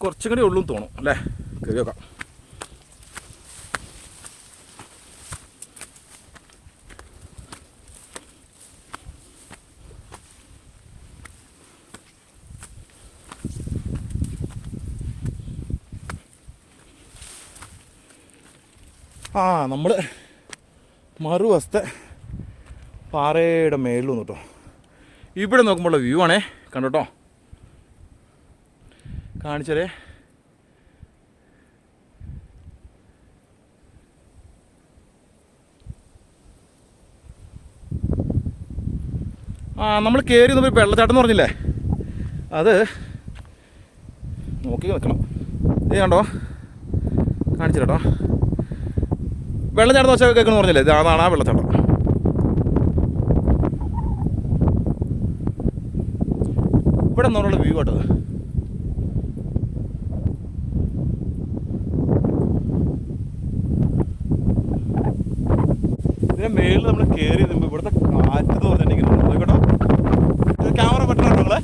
കുറച്ചും കൂടി ഉള്ളൂ തോന്നും അല്ലേ, കയറി നോക്കാം. നമ്മൾ മറുവശത്തെ പാറയുടെ മേളിൽ വന്നു കേട്ടോ. ഇവിടെ നോക്കുമ്പോഴുള്ള വ്യൂ ആണേ, കണ്ടോ കാണിച്ചാലേ. നമ്മൾ കയറി നമ്മൾ വെള്ളച്ചാട്ടം എന്ന് പറഞ്ഞില്ലേ, അത് നോക്കി നിൽക്കണം. ഇത് കണ്ടോ, കാണിച്ചു കേട്ടോ. വെള്ളച്ചാട്ടം ദോശ കേൾക്കണമെന്ന് പറഞ്ഞില്ലേ, ഇത് അതാണ് ആ വെള്ളച്ചാട്ടം. ഇവിടെ നിന്നുള്ള വ്യൂ കേട്ടത്. ഇതിൻ്റെ മേളിൽ നമ്മൾ കയറി നിൽക്കുമ്പോൾ ഇവിടുത്തെ കാറ്റ് എന്ന് പറഞ്ഞിട്ടുണ്ടെങ്കിൽ നോക്കട്ടോ, ഇത് ക്യാമറ പറ്റുന്നുണ്ടോ നമ്മളെ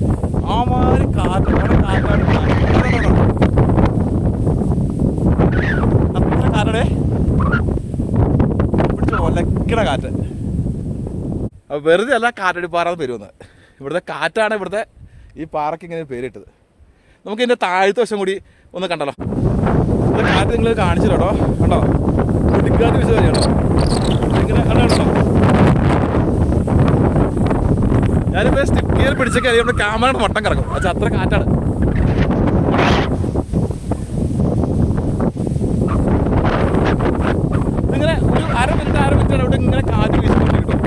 ആ മാതിരി കാറ്റ്, അവിടെ കാറ്റാണ്, അത്ര കാറ്റടേ ഒലക്കണ കാറ്റ്. അപ്പോൾ വെറുതെ അല്ല കാറ്റടി പാറ പേരുവന്ന്, ഇവിടുത്തെ കാറ്റാണ് ഇവിടുത്തെ ഈ പാറയ്ക്ക് ഇങ്ങനെ പേരിട്ടത്. നമുക്ക് ഇതിൻ്റെ താഴത്തെ വശം കൂടി ഒന്ന് കണ്ടല്ലോ. ഇവിടെ കാറ്റ് നിങ്ങൾ കാണിച്ചു കേട്ടോ, കണ്ടോ കുട്ടിക്കാറ്റ് വിഷയം കേട്ടോ, ഇങ്ങനെ കണ്ടോ. ഞാനിപ്പോൾ സ്റ്റിക്ക് ഗിയർ പിടിച്ചൊക്കെ നമ്മുടെ ക്യാമറയുടെ മട്ടം കിടക്കും, പക്ഷേ അത്ര കാറ്റാണ്. ഇങ്ങനെ ഒരു അര മിനിറ്റ് ഇവിടെ ഇങ്ങനെ കാറ്റ് വീശിക്കൊണ്ട് കിട്ടും.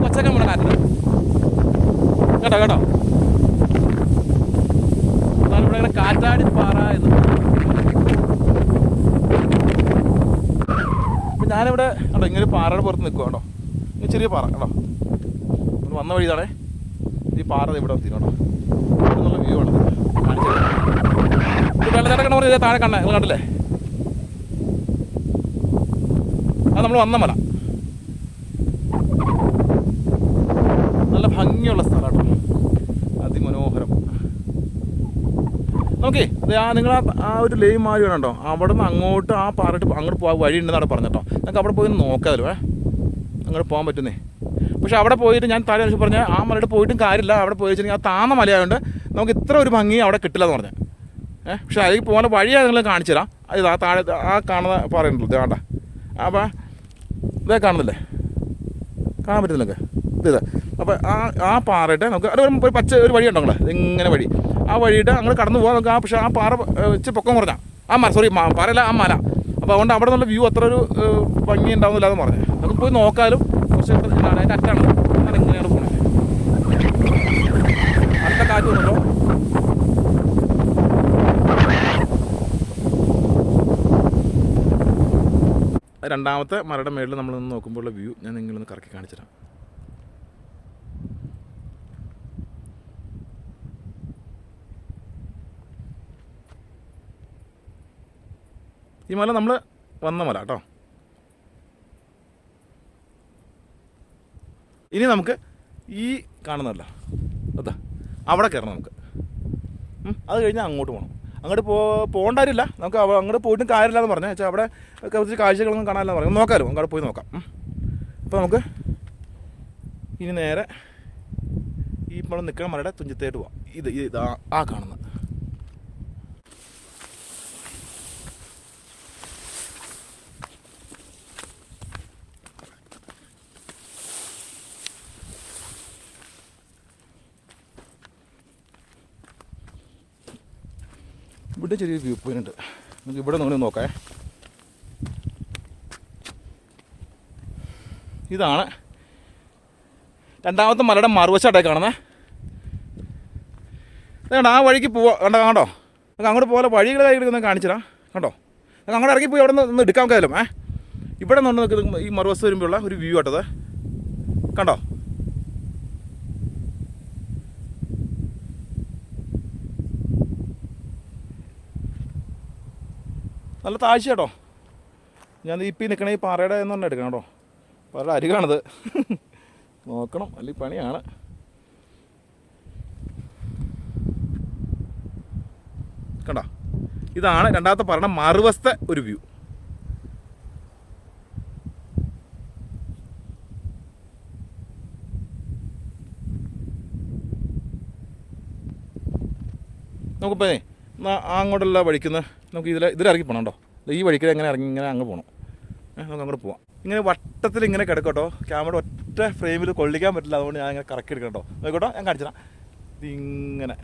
കൊച്ചൊക്കെ നമ്മുടെ കാറ്റിന് കേട്ടോ. അതാണ് ഇവിടെ ഇങ്ങനെ കാറ്റാടി പാറ എന്ന്. അപ്പം ഞാനിവിടെ കേട്ടോ ഇങ്ങനെ പാറയുടെ പുറത്ത് നിൽക്കുക കേട്ടോ. ഈ ചെറിയ പാറ കേട്ടോ, വന്ന വഴി ഇതാണേ. ഈ പാറ ഇവിടെ എത്തി കേട്ടോ. നല്ല വ്യൂ ആണ് കാണിച്ചത്. ഇത് വെള്ളച്ചാട്ടം കണ്ട പറഞ്ഞാൽ താഴെ കണ്ട നിങ്ങൾ കണ്ടില്ലേ, അത് നമ്മൾ വന്ന മല. നല്ല ഭംഗിയുള്ള സ്ഥലമാണ്, അതിമനോഹരം. നോക്കേ അത് നിങ്ങൾ ആ ഒരു ലെയിം മാറി വേണോ, അവിടെ നിന്ന് അങ്ങോട്ട് ആ പാറയിട്ട് അങ്ങോട്ട് പോകാൻ വഴി ഉണ്ടെന്നാണ് പറഞ്ഞിട്ടോ. നമുക്ക് അവിടെ പോയി നോക്കാമല്ലോ, അങ്ങോട്ട് പോകാൻ പറ്റുന്നേ. പക്ഷെ അവിടെ പോയിട്ട് ഞാൻ താഴെ പറഞ്ഞാൽ ആ മലയിട്ട് പോയിട്ടും കാര്യമില്ല. അവിടെ പോയി വെച്ചിട്ടുണ്ടെങ്കിൽ ആ താന്ന മലയായതുകൊണ്ട് നമുക്ക് ഇത്ര ഒരു ഭംഗി അവിടെ കിട്ടില്ല എന്ന് പറഞ്ഞാൽ. പക്ഷെ അതിലേക്ക് പോകുന്ന വഴിയാണ് നിങ്ങൾ കാണിച്ചു തരാം. അത് ആ താഴെ ആ കാണുന്ന പറയുന്നുള്ളൂ, ഇത് വേണ്ട. അപ്പോൾ ഇതേ കാണുന്നില്ലേ, കാണാൻ പറ്റുന്നില്ല ഇത്. അപ്പോൾ ആ പാറയിട്ട് നമുക്ക് അത് ഒരു പച്ച ഒരു വഴി ഉണ്ടോ നിങ്ങളെ, ഇതിങ്ങനെ വഴി. ആ വഴിയിട്ട് അങ്ങനെ കടന്നു പോകാം നമുക്ക്. പക്ഷേ ആ പാറ വെച്ച് പൊക്കം കുറഞ്ഞാൽ ആ മല, സോറി പാറയല്ല ആ മല. അപ്പോൾ അതുകൊണ്ട് അവിടെ നിന്നുള്ള വ്യൂ അത്ര ഒരു ഭംഗി ഉണ്ടാവുന്നില്ല എന്ന് പറഞ്ഞു. നമുക്ക് പോയി നോക്കാലും കുറച്ച് അതിൻ്റെ അറ്റാണ് ഞാൻ ഇങ്ങനെയാണ് പോകുന്നത്. അടുത്ത കാറ്റ് വന്നല്ലോ. രണ്ടാമത്തെ മലയുടെ മേളിൽ നമ്മൾ നിന്ന് നോക്കുമ്പോഴുള്ള വ്യൂ ഞാൻ നിങ്ങളൊന്ന് കറക്കി കാണിച്ചു തരാം. ഈ മല നമ്മൾ വന്ന മല കേട്ടോ. ഇനി നമുക്ക് ഈ കാണുന്നതല്ല അതാ അവിടെ കയറണം നമുക്ക്. അത് കഴിഞ്ഞാൽ അങ്ങോട്ട് പോകണം. അങ്ങോട്ട് പോകേണ്ട കാര്യമില്ല, നമുക്ക് അങ്ങോട്ട് പോയിട്ടും കാര്യമില്ല എന്ന് പറഞ്ഞാൽ വെച്ചാൽ അവിടെ കുറച്ച് കാഴ്ചകളൊന്നും കാണാനില്ല പറഞ്ഞു. നോക്കാമല്ലോ, അങ്ങോട്ട് പോയി നോക്കാം. അപ്പോൾ നമുക്ക് ഇനി നേരെ ഈ നമ്മൾ നിൽക്കുന്ന മലയുടെ തുഞ്ചത്തേട്ട് പോവാം. ഇത് ആ കാണുന്നത് ഇവിടെ ചെറിയൊരു വ്യൂ പോയിന്റ് ഉണ്ട്. നമുക്ക് ഇവിടെ നിന്ന് നോക്കാം. ഇതാണ് രണ്ടാമത്തെ മലയുടെ മറുവശമായിട്ടായി കാണുന്നത്. അതുകൊണ്ട് ആ വഴിക്ക് പോവാം. കണ്ടോ നമുക്ക് അങ്ങോട്ട് പോലെ വഴികളായി എടുക്കുന്നത് കാണിച്ചിടാം. കണ്ടോ നമുക്ക് അങ്ങോട്ട് ഇറങ്ങിപ്പോയി അവിടെ നിന്ന് എടുക്കാൻ കഴിയാലും. ഇവിടെ നിന്ന് നിൽക്കുന്നത് ഈ മറുവശത്ത് വരുമ്പോഴുള്ള ഒരു വ്യൂ ആട്ടത്. കണ്ടോ നല്ല താഴ്ച കേട്ടോ. ഞാൻ ഇപ്പം നിൽക്കണ ഈ പാറയുടെ എന്ന് പറഞ്ഞാൽ എടുക്കണം കേട്ടോ. പാറയുടെ അരികാണിത്. നോക്കണം, അല്ലെങ്കിൽ പണിയാണ്. കണ്ടോ ഇതാണ് രണ്ടാമത്തെ പറഞ്ഞ മറുവശത്തെ ഒരു വ്യൂ. നമുക്കിപ്പോൾ അങ്ങോട്ടുള്ള വഴിക്കുന്ന നമുക്ക് ഇതിലിറങ്ങി പോകണം കേട്ടോ. ഈ വഴിക്ക് എങ്ങനെ ഇറങ്ങി ഇങ്ങനെ അങ്ങ് പോകണം. നമുക്ക് അങ്ങോട്ട് പോവാം. ഇങ്ങനെ വട്ടത്തിൽ ഇങ്ങനെ കിടക്കട്ടോ. ക്യാമറ ഒറ്റ ഫ്രെയിമിൽ കൊള്ളിക്കാൻ പറ്റില്ല. അതുകൊണ്ട് ഞാൻ ഇങ്ങനെ കറക്കി എടുക്കണം കേട്ടോ. നോക്കട്ടോ, ഞാൻ കാണിച്ചു തരാം. ഇതിങ്ങനെ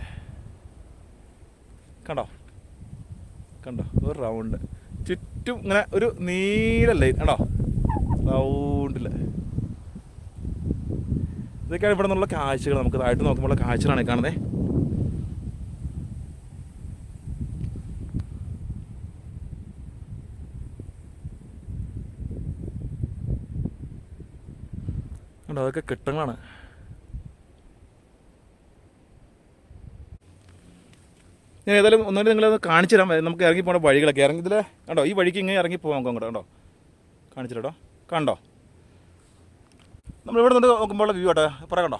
കണ്ടോ ഒരു റൗണ്ട് ചുറ്റും ഇങ്ങനെ ഒരു നീല ലൈൻ കണ്ടോ റൗണ്ടിൽ. ഇതൊക്കെയാണ് ഇവിടെ നിന്നുള്ള കാഴ്ചകൾ. നമുക്ക് താഴ്ത്ത് നോക്കുമ്പോഴുള്ള കാഴ്ചകളാണ് കാണുന്നത്. കണ്ടോ അതൊക്കെ കെട്ടങ്ങളാണ്. ഞാൻ ഏതായാലും ഒന്നുകൂടി നിങ്ങളത് കാണിച്ചു തരാം. നമുക്ക് ഇറങ്ങി പോകേണ്ട വഴികളൊക്കെ ഇതിൽ കണ്ടോ. ഈ വഴിക്ക് ഇങ്ങനെ ഇറങ്ങി പോകാം നമുക്ക് അങ്ങോട്ട്. കണ്ടോ കാണിച്ചിട്ടോ. കണ്ടോ നമ്മളിവിടെ നിന്ന് നോക്കുമ്പോൾ വ്യൂ ആട്ടെ. പറയാം കണ്ടോ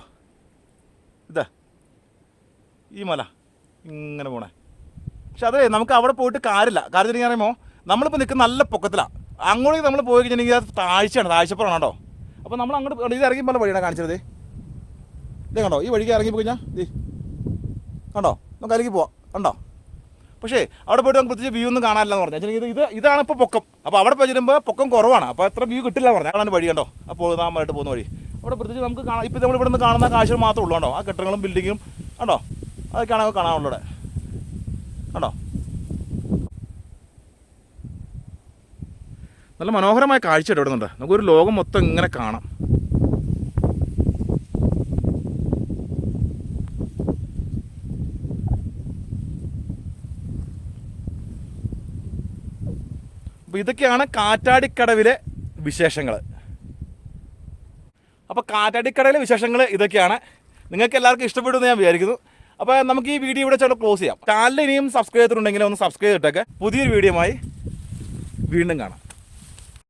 ഇതാ ഈ മല ഇങ്ങനെ പോണേ. പക്ഷെ അതേ നമുക്ക് അവിടെ പോയിട്ട് കാര്യമില്ല. കാര്യം എന്ന് പറയുമ്പോൾ നമ്മളിപ്പോൾ നിൽക്കുന്ന നല്ല പൊക്കത്തിലാണ്. അങ്ങോട്ടേക്ക് നമ്മൾ പോയി കഴിഞ്ഞിട്ടുണ്ടെങ്കിൽ അത് താഴ്ചയാണ്, താഴ്ചപ്പുറമാണ് കേട്ടോ. അപ്പോൾ നമ്മൾ അങ്ങോട്ട് ഇത് ഇറങ്ങി പോലെ വഴിയാണ് കാണിച്ചത്. ഇതേ കണ്ടോ ഈ വഴിക്ക് ഇറങ്ങി പോയി കഴിഞ്ഞാൽ കണ്ടോ നമുക്ക് അതിലേക്ക് പോവാം. കണ്ടോ പക്ഷേ അവിടെ പോയിട്ട് നമുക്ക് പ്രത്യേകിച്ച് വ്യൂ ഒന്നും കാണാനില്ല എന്ന് പറഞ്ഞാൽ ഇതാണ് ഇപ്പോൾ പൊക്കം. അപ്പോൾ അവിടെ പോയി വരുമ്പോൾ പൊക്കം കുറവാണ്. അപ്പോൾ അത്ര വ്യൂ കിട്ടില്ല എന്ന് പറഞ്ഞാൽ അതാണ് വഴി. കണ്ടോ അപ്പോൾ നാമായിട്ട് പോകുന്ന വഴി. അവിടെ പ്രത്യേകിച്ച് നമുക്ക് കാണാം. ഇപ്പോൾ നമ്മൾ ഇവിടെ നിന്ന് കാണുന്ന കാഴ്ചകൾ മാത്രമേ ഉള്ളൂ. കണ്ടോ ആ കെട്ടിടങ്ങളും ബിൽഡിങ്ങും കണ്ടോ അതൊക്കെയാണ് നമുക്ക് കാണാനുള്ളത്. കണ്ടോ നല്ല മനോഹരമായ കാഴ്ച ഇവിടെ ഉണ്ട്. നമുക്കൊരു ലോകം മൊത്തം ഇങ്ങനെ കാണാം. അപ്പോൾ ഇതൊക്കെയാണ് കാറ്റാടിക്കടവിലെ വിശേഷങ്ങൾ. അപ്പോൾ കാറ്റാടിക്കടവിലെ വിശേഷങ്ങൾ ഇതൊക്കെയാണ്. നിങ്ങൾക്ക് എല്ലാവർക്കും ഇഷ്ടപ്പെടുമെന്ന് ഞാൻ വിചാരിക്കുന്നു. അപ്പോൾ നമുക്ക് ഈ വീഡിയോ ഇവിടെ ചില ക്ലോസ് ചെയ്യാം. ചാനൽ ഇനിയും സബ്സ്ക്രൈബ് ചെയ്തിട്ടുണ്ടെങ്കിൽ ഒന്ന് സബ്സ്ക്രൈബ് ചെയ്തിട്ടൊക്കെ പുതിയൊരു വീഡിയോയുമായി വീണ്ടും കാണാം.